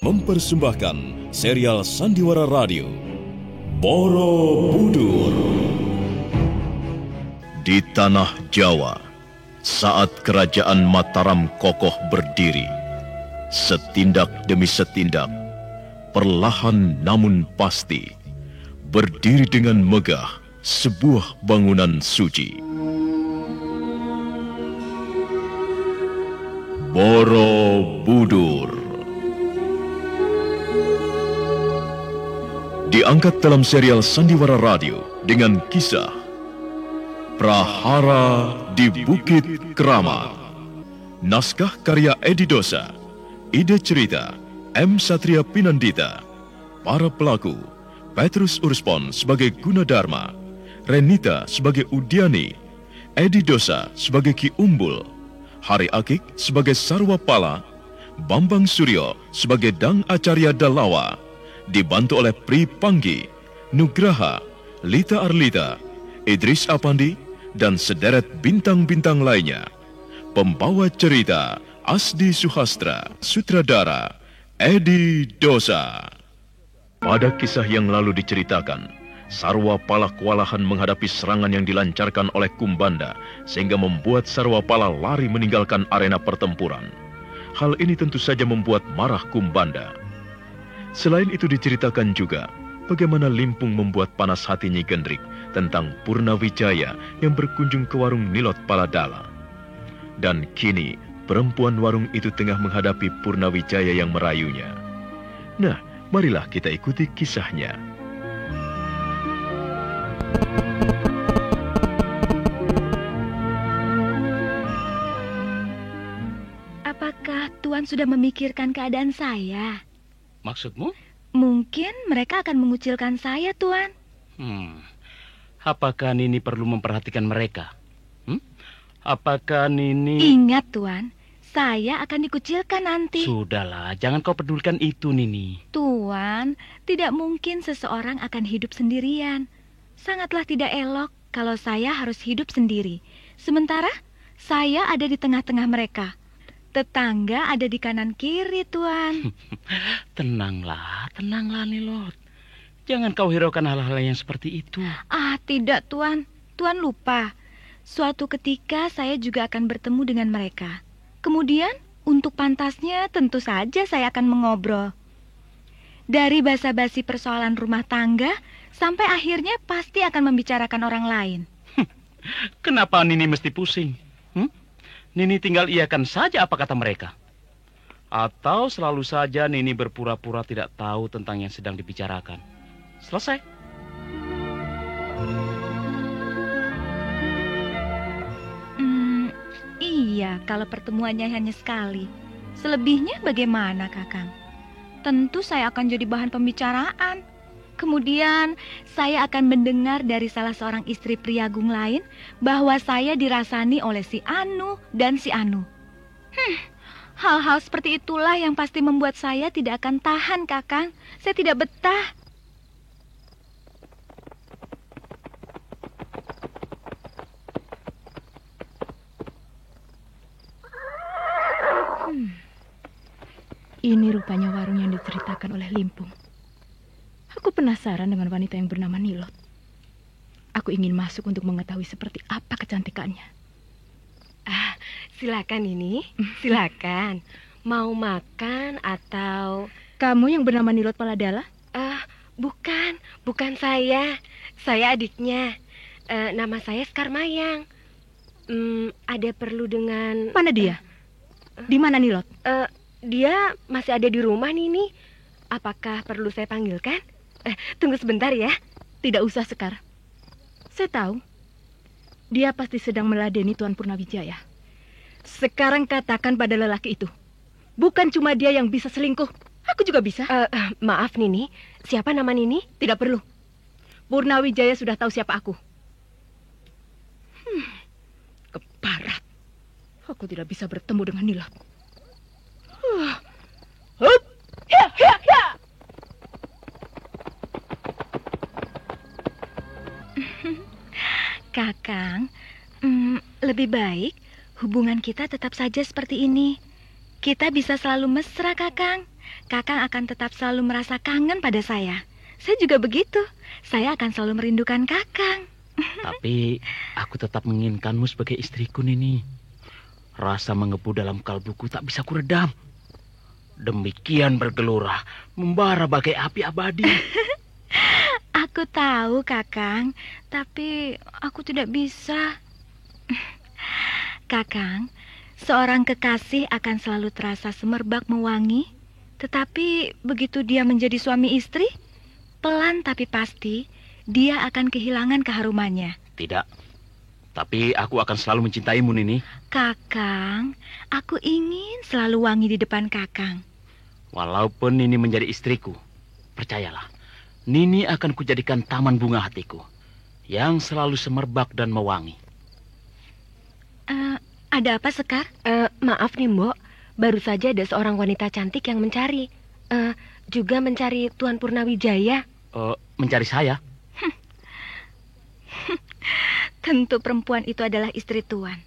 mempersembahkan serial Sandiwara Radio Borobudur. Di tanah Jawa, saat kerajaan Mataram kokoh berdiri, setindak demi setindak, perlahan namun pasti, berdiri dengan megah sebuah bangunan suci. Borobudur. Diangkat dalam serial Sandiwara Radio dengan kisah Prahara di Bukit Keramat. Naskah karya Edi Dosa. Ide cerita M. Satria Pinandita. Para pelaku Petrus Urspon sebagai Gunadarma, Renita sebagai Udiani, Edi Dosa sebagai Ki Umbul, Hari Akik sebagai Sarwapala, Bambang Suryo sebagai Dang Acarya Dalawa, dibantu oleh Pri Panggi, Nugraha, Lita Arlita, Idris Apandi, dan sederet bintang-bintang lainnya. Pembawa cerita Asdi Suhastra, sutradara Edi Dosa. Pada kisah yang lalu diceritakan, Sarwapala kewalahan menghadapi serangan yang dilancarkan oleh Kumbanda, sehingga membuat Sarwapala lari meninggalkan arena pertempuran. Hal ini tentu saja membuat marah Kumbanda. Selain itu diceritakan juga bagaimana Limpung membuat panas hati Nyi Gendrik tentang Purnawijaya yang berkunjung ke warung Nilot Paladala. Dan kini perempuan warung itu tengah menghadapi Purnawijaya yang merayunya. Nah, marilah kita ikuti kisahnya. Apakah Tuan sudah memikirkan keadaan saya? Maksudmu? Mungkin mereka akan mengucilkan saya, Tuan. Apakah Nini perlu memperhatikan mereka? Apakah Nini... Ingat, Tuan, saya akan dikucilkan nanti. Sudahlah, jangan kau pedulikan itu, Nini. Tuan, tidak mungkin seseorang akan hidup sendirian. Sangatlah tidak elok kalau saya harus hidup sendiri. Sementara saya ada di tengah-tengah mereka. Tetangga ada di kanan kiri, Tuan. Tenanglah Nilot. Jangan kau hiraukan hal-hal yang seperti itu. Tidak, Tuan. Tuan lupa. Suatu ketika saya juga akan bertemu dengan mereka. Kemudian, untuk pantasnya tentu saja saya akan mengobrol. Dari basa-basi persoalan rumah tangga, sampai akhirnya pasti akan membicarakan orang lain. Kenapa Nini mesti pusing? Nini tinggal iakan saja apa kata mereka. Atau selalu saja Nini berpura-pura tidak tahu tentang yang sedang dibicarakan. Selesai. Iya, kalau pertemuannya hanya sekali. Selebihnya bagaimana, Kakang? Tentu saya akan jadi bahan pembicaraan. Kemudian saya akan mendengar dari salah seorang istri Priagung lain bahwa saya dirasani oleh si Anu dan si Anu. Hal-hal seperti itulah yang pasti membuat saya tidak akan tahan, Kakang. Saya tidak betah. Ini rupanya warung yang diceritakan oleh Limpung. Aku penasaran dengan wanita yang bernama Nilot. Aku ingin masuk untuk mengetahui seperti apa kecantikannya. Silakan ini, silakan. Mau makan atau... Kamu yang bernama Nilot Paladala? Bukan saya. Saya adiknya. Nama saya Sekar Mayang. Ada perlu dengan... Mana dia? Di mana Nilot? Dia masih ada di rumah, Nini. Apakah perlu saya panggilkan? Tunggu sebentar ya. Tidak usah, Sekar. Saya tahu. Dia pasti sedang meladeni Tuan Purnawijaya. Sekarang katakan pada lelaki itu. Bukan cuma dia yang bisa selingkuh. Aku juga bisa. Maaf, Nini. Siapa nama Nini? Tidak perlu. Purnawijaya sudah tahu siapa aku. Keparat. Aku tidak bisa bertemu dengan Nilot. Kakang, lebih baik hubungan kita tetap saja seperti ini. Kita bisa selalu mesra, Kakang. Kakang akan tetap selalu merasa kangen pada saya. Saya juga begitu. Saya akan selalu merindukan Kakang. Tapi aku tetap menginginkanmu sebagai istriku, Nini. Rasa menggebu dalam kalbuku tak bisa kuredam. Demikian bergelora, membara bagai api abadi. Aku tahu, Kakang, tapi aku tidak bisa. Kakang, seorang kekasih akan selalu terasa semerbak mewangi, tetapi begitu dia menjadi suami istri, pelan tapi pasti dia akan kehilangan keharumannya. Tidak, tapi aku akan selalu mencintaimu, Nini. Kakang, aku ingin selalu wangi di depan Kakang. Walaupun Nini menjadi istriku, percayalah, Nini akan kujadikan taman bunga hatiku yang selalu semerbak dan mewangi. Ada apa, Sekar? Maaf nih, Mbok. Baru saja ada seorang wanita cantik yang mencari. Juga mencari Tuan Purnawijaya. Mencari saya? Tentu perempuan itu adalah istri Tuan.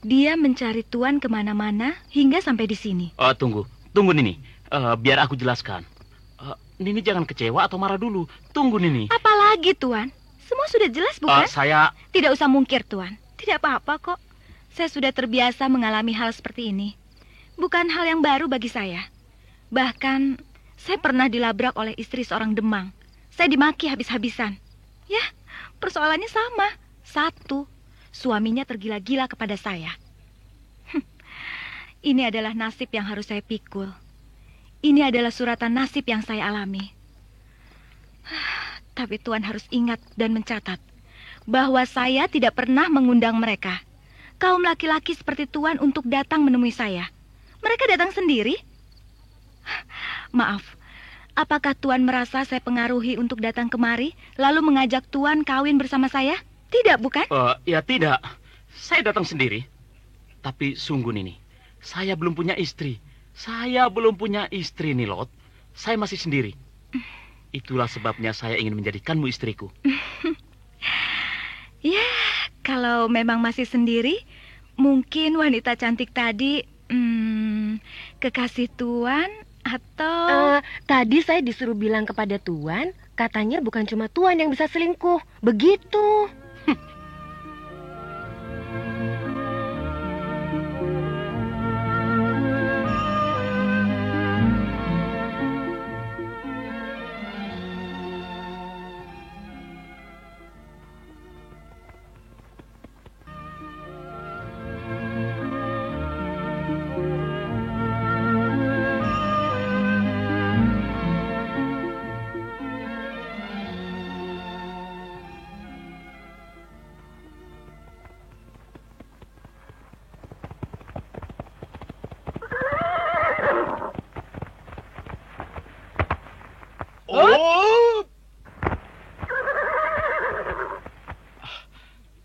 Dia mencari Tuan kemana-mana hingga sampai di sini. Tunggu Nini. Biar aku jelaskan. Nini jangan kecewa atau marah dulu. Tunggu, Nini. Apalagi, Tuan? Semua sudah jelas, bukan? Saya... Tidak usah mungkir, Tuan. Tidak apa-apa kok. Saya sudah terbiasa mengalami hal seperti ini. Bukan hal yang baru bagi saya. Bahkan, saya pernah dilabrak oleh istri seorang Demang. Saya dimaki habis-habisan. Ya, persoalannya sama. Satu, suaminya tergila-gila kepada saya. Ini adalah nasib yang harus saya pikul. Ini adalah suratan nasib yang saya alami. Tapi Tuan harus ingat dan mencatat bahwa saya tidak pernah mengundang mereka. Kaum laki-laki seperti Tuan untuk datang menemui saya. Mereka datang sendiri. Maaf, apakah Tuan merasa saya pengaruhi untuk datang kemari, lalu mengajak Tuan kawin bersama saya? Tidak, bukan? Ya tidak. Saya datang sendiri. Tapi sungguh, Nini, saya belum punya istri. Saya belum punya istri, Nilot. Saya masih sendiri. Itulah sebabnya saya ingin menjadikanmu istriku. Ya, kalau memang masih sendiri, mungkin wanita cantik tadi kekasih Tuan atau... Tadi saya disuruh bilang kepada Tuan, katanya bukan cuma Tuan yang bisa selingkuh. Begitu.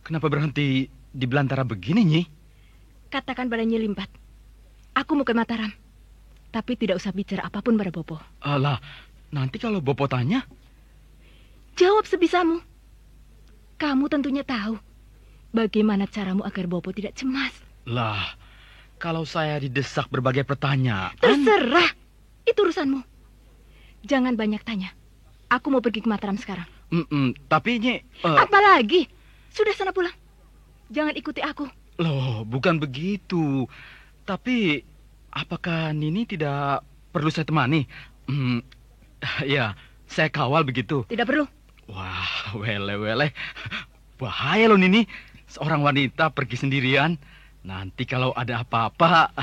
Kenapa berhenti di belantara begini, Nyi? Katakan pada Nyi Limbat, aku mau ke Mataram. Tapi tidak usah bicara apapun pada Bopo. Alah, nanti kalau Bopo tanya? Jawab sebisamu. Kamu tentunya tahu bagaimana caramu agar Bopo tidak cemas. Lah, kalau saya didesak berbagai pertanyaan... Terserah, itu urusanmu. Jangan banyak tanya. Aku mau pergi ke Mataram sekarang. Tapi Nyi... Apalagi? Sudah sana pulang. Jangan ikuti aku. Loh, bukan begitu. Tapi, apakah Nini tidak perlu saya temani? Ya, saya kawal begitu. Tidak perlu. Wah, wele-wele. Bahaya loh, Nini. Seorang wanita pergi sendirian. Nanti kalau ada apa-apa,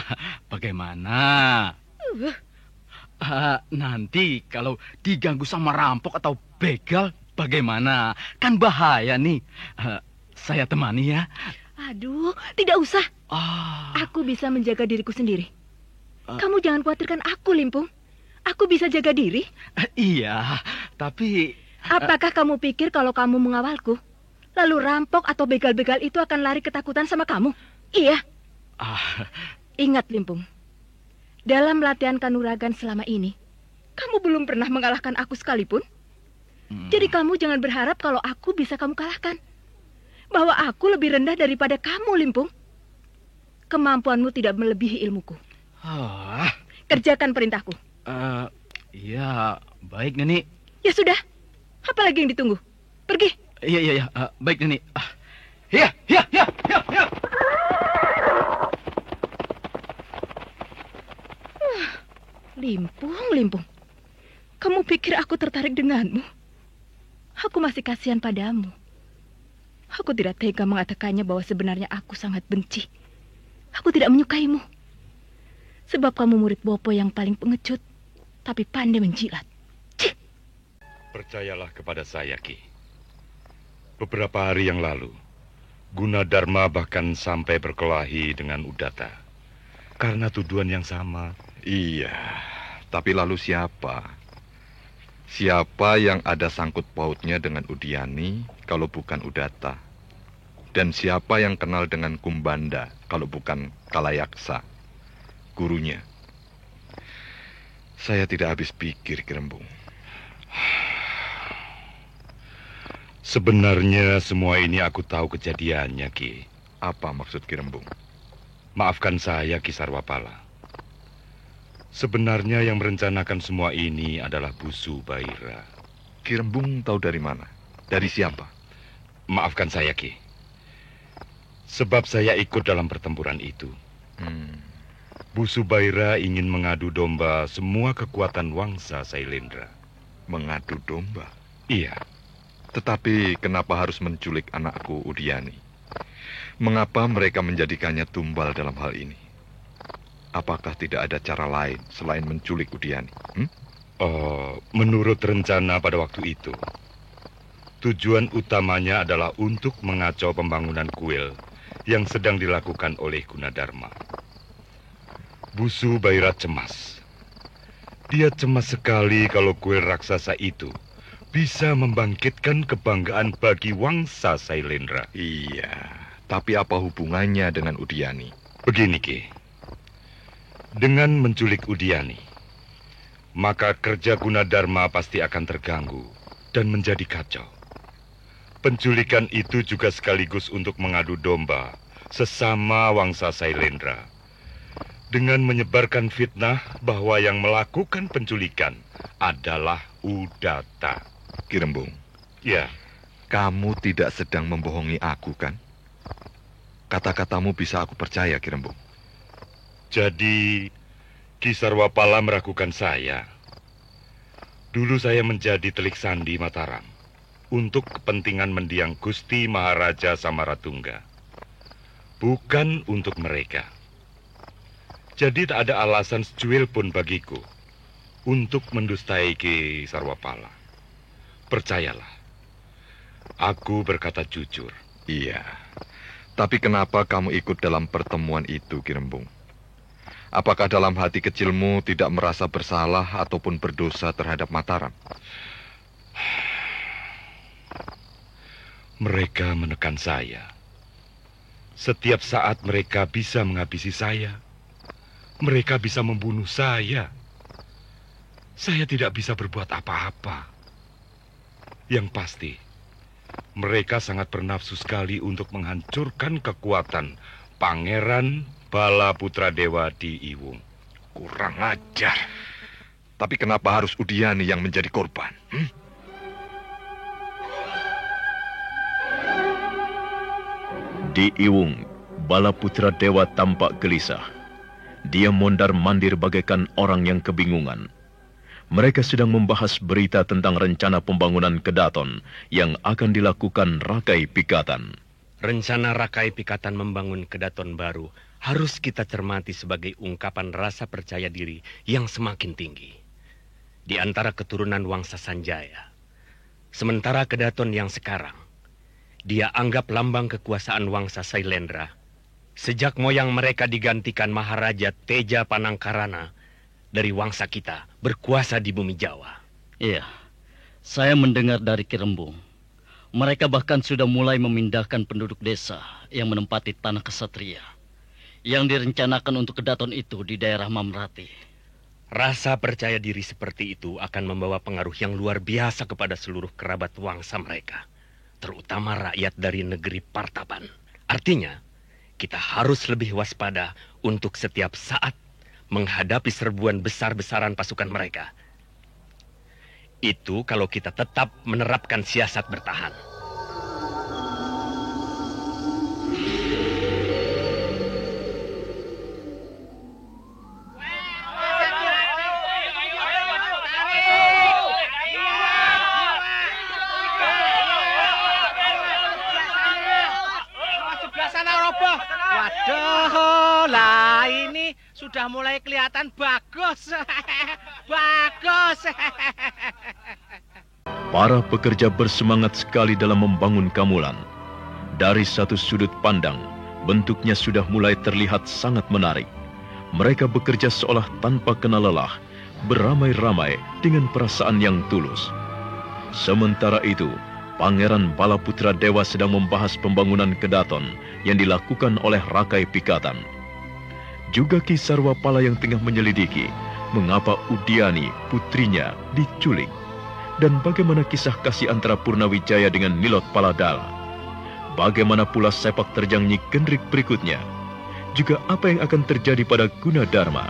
bagaimana? Nanti kalau diganggu sama rampok atau begal, bagaimana? Kan bahaya nih. Saya temani ya. Aduh, tidak usah. Aku bisa menjaga diriku sendiri. Kamu jangan khawatirkan aku, Limpung. Aku bisa jaga diri. Iya, tapi... Apakah kamu pikir kalau kamu mengawalku, lalu rampok atau begal-begal itu akan lari ketakutan sama kamu? Iya. Ingat, Limpung. Dalam latihan kanuragan selama ini, kamu belum pernah mengalahkan aku sekalipun. Jadi kamu jangan berharap kalau aku bisa kamu kalahkan. Bahwa aku lebih rendah daripada kamu, Limpung. Kemampuanmu tidak melebihi ilmuku. Kerjakan perintahku. Ya, baik Nini. Ya sudah, apa lagi yang ditunggu? Pergi. Iya, baik Nini. Ya. Limpung. Kamu pikir aku tertarik denganmu? Aku masih kasihan padamu. Aku tidak tega mengatakannya bahwa sebenarnya aku sangat benci. Aku tidak menyukaimu. Sebab kamu murid Bopo yang paling pengecut, tapi pandai menjilat. Cih. Percayalah kepada saya, Ki. Beberapa hari yang lalu, Gunadarma bahkan sampai berkelahi dengan Udata. Karena tuduhan yang sama. Iya, tapi lalu siapa? Siapa yang ada sangkut pautnya dengan Udiani kalau bukan Udata? Dan siapa yang kenal dengan Kumbanda kalau bukan Kalayaksa, gurunya? Saya tidak habis pikir, Ki Rembung. Sebenarnya semua ini aku tahu kejadiannya, Ki. Apa maksud Ki Rembung? Maafkan saya, Ki Sarwapala. Sebenarnya yang merencanakan semua ini adalah Busu Baira. Ki Rembung tahu dari mana? Dari siapa? Maafkan saya, Ki. Sebab saya ikut dalam pertempuran itu. Busu Baira ingin mengadu domba semua kekuatan Wangsa Sailendra. Mengadu domba? Iya. Tetapi kenapa harus menculik anakku Udiani? Mengapa mereka menjadikannya tumbal dalam hal ini? Apakah tidak ada cara lain selain menculik Udiani? Menurut rencana pada waktu itu, tujuan utamanya adalah untuk mengacau pembangunan kuil yang sedang dilakukan oleh Gunadarma. Busu Baira cemas. Dia cemas sekali kalau kuil raksasa itu bisa membangkitkan kebanggaan bagi Wangsa Sailendra. Iya, tapi apa hubungannya dengan Udiani? Begini, Ki. Dengan menculik Udiani, maka kerja Gunadarma pasti akan terganggu dan menjadi kacau. Penculikan itu juga sekaligus untuk mengadu domba sesama Wangsa Sailendra. Dengan menyebarkan fitnah bahwa yang melakukan penculikan adalah Udata. Ki Rembung, Ya, kamu tidak sedang membohongi aku, kan? Kata-katamu bisa aku percaya, Ki Rembung. jadi Ki Sarwapala meragukan saya. Dulu saya menjadi telik sandi Mataram untuk kepentingan mendiang Gusti Maharaja Samaratungga. Bukan untuk mereka. Jadi tak ada alasan secuil pun bagiku untuk mendustai Ki Sarwapala. Percayalah, aku berkata jujur. Iya, tapi kenapa kamu ikut dalam pertemuan itu, Ki Rembung? Apakah dalam hati kecilmu tidak merasa bersalah ataupun berdosa terhadap Mataram? Mereka menekan saya. Setiap saat mereka bisa menghabisi saya. Mereka bisa membunuh saya. Saya tidak bisa berbuat apa-apa. Yang pasti, mereka sangat bernafsu sekali untuk menghancurkan kekuatan Pangeran Bala Putra Dewa di Iwung. Kurang ajar. Tapi kenapa harus Udiani yang menjadi korban? Di Iwung, Bala Putra Dewa tampak gelisah. Dia mondar-mandir bagaikan orang yang kebingungan. Mereka sedang membahas berita tentang rencana pembangunan Kedaton yang akan dilakukan Rakai Pikatan. Rencana Rakai Pikatan membangun Kedaton baru harus kita cermati sebagai ungkapan rasa percaya diri yang semakin tinggi di antara keturunan Wangsa Sanjaya. Sementara Kedaton yang sekarang, dia anggap lambang kekuasaan Wangsa Sailendra. Sejak moyang mereka digantikan Maharaja Teja Panangkarana dari Wangsa kita berkuasa di bumi Jawa. Iya, saya mendengar dari Ki Rembung. Mereka bahkan sudah mulai memindahkan penduduk desa yang menempati tanah kesatria yang direncanakan untuk Kedaton itu di daerah Mamrati. Rasa percaya diri seperti itu akan membawa pengaruh yang luar biasa kepada seluruh kerabat Wangsa mereka, terutama rakyat dari negeri Partaban. Artinya, kita harus lebih waspada untuk setiap saat menghadapi serbuan besar-besaran pasukan mereka. Itu kalau kita tetap menerapkan siasat bertahan. Waduh, lah ini sudah mulai kelihatan bagus. Bagus. Para pekerja bersemangat sekali dalam membangun kamulan. Dari satu sudut pandang, bentuknya sudah mulai terlihat sangat menarik. Mereka bekerja seolah tanpa kenal lelah, beramai-ramai dengan perasaan yang tulus. Sementara itu, Pangeran Balaputra Dewa sedang membahas pembangunan kedaton yang dilakukan oleh Rakai Pikatan. Juga Ki Sarwapala yang tengah menyelidiki mengapa Udiani, putrinya, diculik. Dan bagaimana kisah kasih antara Purnawijaya dengan Nilot Paladala. Bagaimana pula sepak terjang Nyi Gendrik berikutnya. Juga apa yang akan terjadi pada Gunadarma.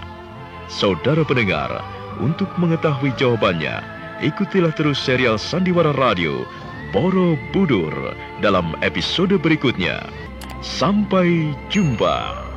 Saudara pendengar, untuk mengetahui jawabannya, ikutilah terus serial Sandiwara Radio Borobudur dalam episode berikutnya. Sampai jumpa.